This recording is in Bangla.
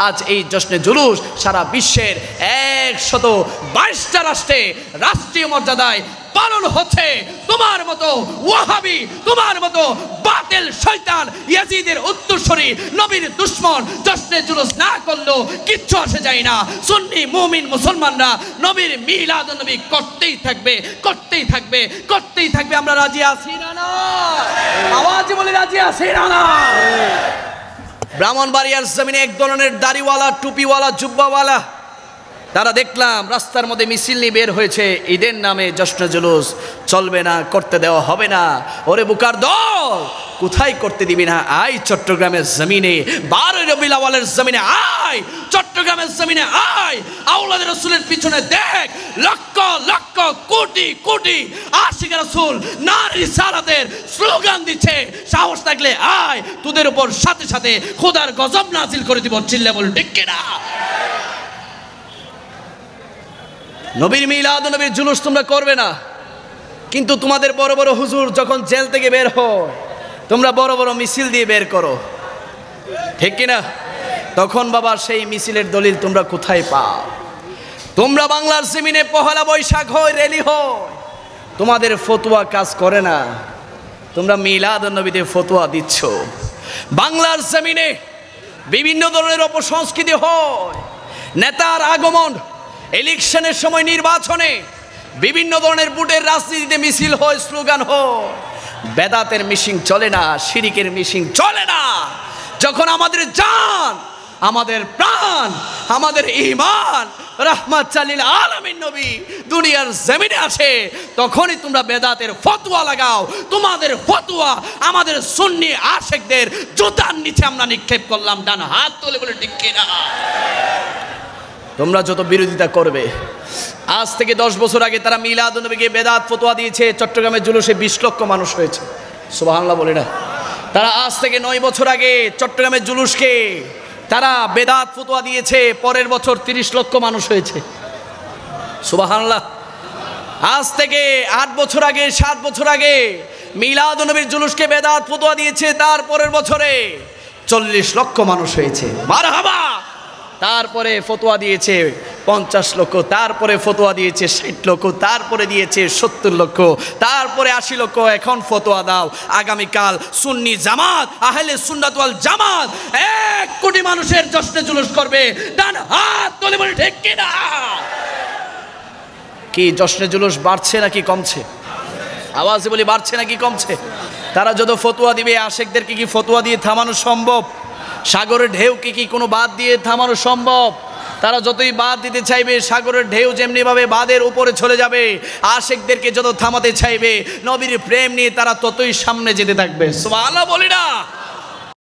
আজ এই জশ্নে জুলুস সারা বিশ্বের 122টা রাষ্ট্রে রাষ্ট্রীয় মর্যাদায় পালন হচ্ছে। তোমার মতো ওয়াহাবি, তোমার মতো বাতিল শয়তান ইয়াজিদের উত্তরসূরি নবীর দুশমন জশ্নে জুলুস না করলেও কিচ্ছু আসে যায় না। সুন্নি মুমিন মুসলমানরা নবীর মিলাদুন নবী করতেই থাকবে, করতেই থাকবে, করতেই থাকবে। আমরা রাজি আছি না? না আওয়াজ বলে রাজি আছি না? না ব্রাহ্মণবাড়িয়ার জমিনে এক ধরনের দাড়িওয়ালা, টুপিওয়ালা, জুব্বাওয়ালা তারা দেখলাম রাস্তার মধ্যে মিছিল নিয়ে বের হয়েছে। ঈদের নামে জশ্নে জুলুস চলবে না, করতে দেওয়া হবে না। ওরে বুকার দল, কোথায় করতে দিবি না? আয় চট্টগ্রামের জমিনে, 12 রবিউল আউয়ালের জমিনে আয়, চট্টগ্রামের জমিনে আয়। আওলাদের রাসূলের পিছনে দেখ, লক্ষ লক্ষ কোটি কোটি আশিক রাসূল নারী রিসালাতের স্লোগান দিচ্ছে। সাহস থাকলে আয়, তোদের উপর সাথে সাথে খোদার গজব নাজিল করে দিব। চিল্লা বল ঠিক কিনা? নবীর মিলাদ নবীর জুলুস তোমরা করবে না, কিন্তু তোমাদের বড় বড় হুজুর যখন জেল থেকে বের হয় তোমরা বড় বড় মিছিল দিয়ে বের করো, ঠিক কিনা? তখন বাবা সেই মিছিলের দলিল তোমরা কোথায় পাও? তোমরা বাংলার জমিনে পহেলা বৈশাখ হয়, র্যালি হয়, তোমাদের ফতোয়া কাজ করে না। তোমরা মিলাদ নবীতে ফতোয়া দিচ্ছ। বাংলার জমিনে বিভিন্ন ধরনের অপসংস্কৃতি হয়, নেতার আগমন, ইলেকশনের সময় নির্বাচনে বিভিন্ন ধরনের বুটের রাজনীতিতে মিছিল হয়, স্লোগান হয়। বেদাতের মিশিং চলে না, শিরিকের মিশিং চলে না। যখন আমাদের জান, আমাদের প্রাণ, আমাদের ঈমান রাহমাতুল লিল আলামিন নবী দুনিয়ার জমিনে আসে, তখনই তোমরা বেদাতের ফতোয়া লাগাও। তোমাদের ফতোয়া আমাদের সুন্নি আশিকদের জুতার নিচে আমরা নিক্ষেপ করলাম। ডান হাত তুলে বলে ঠিক কিনা? তোমরা যত বিরোধিতা করবে, আজ থেকে 10 বছর আগে তারা মিলাদ নবীকে বেদাত ফতোয়া দিয়েছে, চট্টগ্রামের জুলুসে 20 লক্ষ মানুষ হয়েছে। সুবহানাল্লাহ বলে না? তারা আজ থেকে 9 বছর আগে চট্টগ্রামের জুলুসকে তারা বেদাত ফতোয়া দিয়েছে, পরের বছর 30 লক্ষ মানুষ হয়েছে। সুবহানাল্লাহ। আজ থেকে 8 বছর আগে, 7 বছর আগে মিলাদ নবীর জুলুসকে বেদাত ফতোয়া দিয়েছে, তার পরের বছরে 40 লক্ষ মানুষ হয়েছে। মারহাবা। তারপরে ফতোয়া দিয়েছে 50 লক্ষ, তারপরে ফতোয়া দিয়েছে 60 লক্ষ, তারপরে দিয়েছে 70 লক্ষ, তারপরে 80 লক্ষ। এখন ফতোয়া দাও, আগামীকাল সুন্নি জামাত, আহলে সুন্নাত ওয়াল জামাত 1 কোটি মানুষের জশ্নে জুলুস করবে। ডান হাত তুলে বলে ঠিক কিনা? কি জশ্নে জুলুস বাড়ছে নাকি কমছে? আওয়াজে বলি বাড়ছে নাকি কমছে? তারা যত ফতোয়া দিবে, আশিকদেরকে কি ফতোয়া দিয়ে থামানো সম্ভব? সাগরের ঢেউকে কি কোনো বাদ দিয়ে থামানো সম্ভব? তারা যতই বাদ দিতে চাইবে, সাগরের ঢেউ যেমনিভাবে বাঁধের উপরে চলে যাবে, আশিকদেরকে যত থামাতে চাইবে নবীর প্রেম নিয়ে তারা ততই সামনে যেতে থাকবে। সুবহানাল্লাহ বলি না?